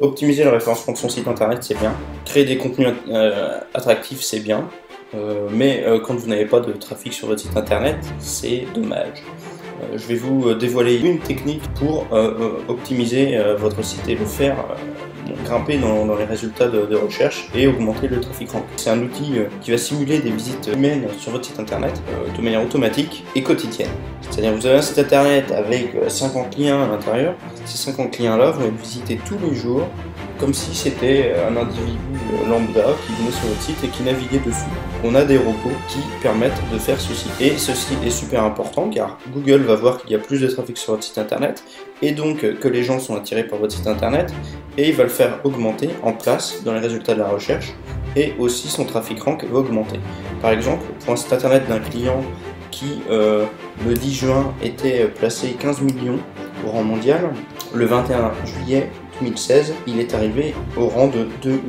Optimiser le référencement de son site internet, c'est bien. Créer des contenus attractifs, c'est bien. Mais quand vous n'avez pas de trafic sur votre site internet, c'est dommage. Je vais vous dévoiler une technique pour optimiser votre site et le faire grimper dans les résultats de recherche et augmenter le trafic rank. C'est un outil qui va simuler des visites humaines sur votre site internet de manière automatique et quotidienne. C'est-à-dire que vous avez un site internet avec 50 liens à l'intérieur. Ces 50 liens-là vont être visités tous les jours comme si c'était un individu lambda qui venait sur votre site et qui naviguait dessus. On a des robots qui permettent de faire ceci. Et ceci est super important car Google va voir qu'il y a plus de trafic sur votre site internet et donc que les gens sont attirés par votre site internet et il va le faire augmenter en place dans les résultats de la recherche et aussi son trafic rank va augmenter. Par exemple, pour un site internet d'un client qui le 10 juin était placé 15 millions au rang mondial, le 21 juillet 2016, il est arrivé au rang de 2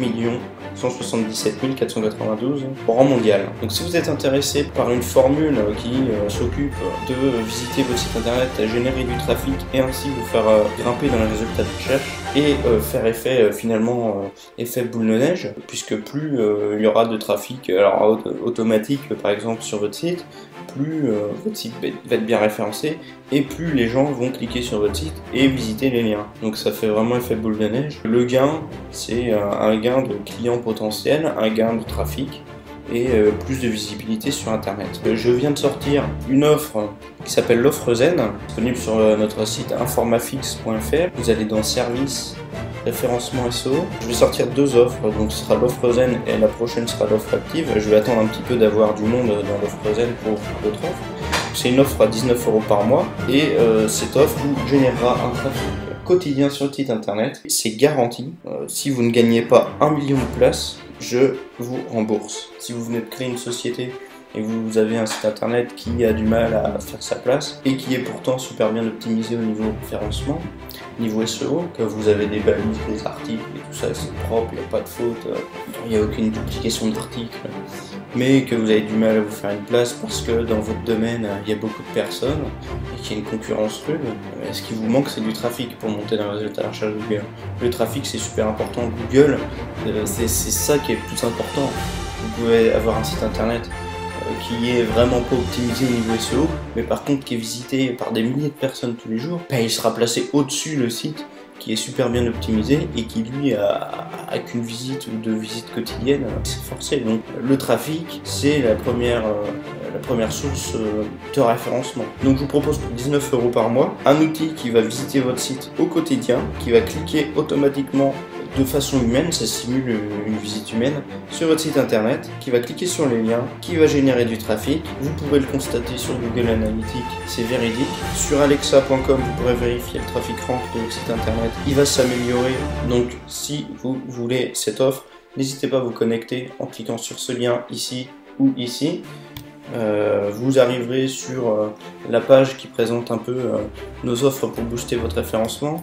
177 492 au rang mondial. Donc si vous êtes intéressé par une formule qui s'occupe de visiter votre site internet, générer du trafic et ainsi vous faire grimper dans les résultats de recherche et faire effet effet boule de neige, puisque plus il y aura de trafic automatique par exemple sur votre site, plus votre site va être bien référencé et plus les gens vont cliquer sur votre site et visiter les liens. Donc ça fait vraiment effet boule de neige. Le gain, c'est un gain de clients potentiels, un gain de trafic et plus de visibilité sur internet. Je viens de sortir une offre qui s'appelle l'offre Zen, disponible sur notre site informafix.fr. Vous allez dans service, référencement SEO. Je vais sortir deux offres, donc ce sera l'offre Zen et la prochaine sera l'offre active. Je vais attendre un petit peu d'avoir du monde dans l'offre Zen pour l'autre offre. C'est une offre à 19 € par mois et cette offre vous générera un trafic quotidien sur le site internet. C'est garanti. Si vous ne gagnez pas 1 million de places, je vous rembourse. Si vous venez de créer une société et vous avez un site internet qui a du mal à faire sa place et qui est pourtant super bien optimisé au niveau référencement, niveau SEO, que vous avez des balises, des articles et tout ça, c'est propre, il n'y a pas de faute, il n'y a aucune duplication d'articles, mais que vous avez du mal à vous faire une place parce que dans votre domaine il y a beaucoup de personnes et qu'il y a une concurrence rude, ce qui vous manque c'est du trafic pour monter dans le résultat de la recherche Google. Le trafic c'est super important, Google c'est ça qui est le plus important. Vous pouvez avoir un site internet qui est vraiment pas optimisé au niveau SEO, mais par contre qui est visité par des milliers de personnes tous les jours, il sera placé au-dessus le site qui est super bien optimisé et qui lui a qu'une visite ou deux visites quotidiennes, c'est forcé. Donc le trafic c'est la première source de référencement. Donc je vous propose pour 19 € par mois un outil qui va visiter votre site au quotidien, qui va cliquer automatiquement de façon humaine, ça simule une visite humaine sur votre site internet, qui va cliquer sur les liens, qui va générer du trafic. Vous pourrez le constater sur Google Analytics, c'est véridique. Sur alexa.com, vous pourrez vérifier le trafic rank de votre site internet, il va s'améliorer. Donc si vous voulez cette offre, n'hésitez pas à vous connecter en cliquant sur ce lien ici ou ici. Vous arriverez sur la page qui présente un peu nos offres pour booster votre référencement.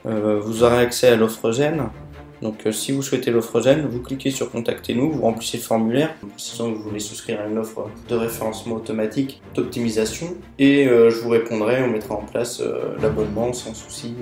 Vous aurez accès à l'offre Zen. Donc si vous souhaitez l'offre Zen, vous cliquez sur contactez-nous, vous remplissez le formulaire en précisant que vous voulez souscrire à une offre de référencement automatique d'optimisation et je vous répondrai, on mettra en place l'abonnement sans souci.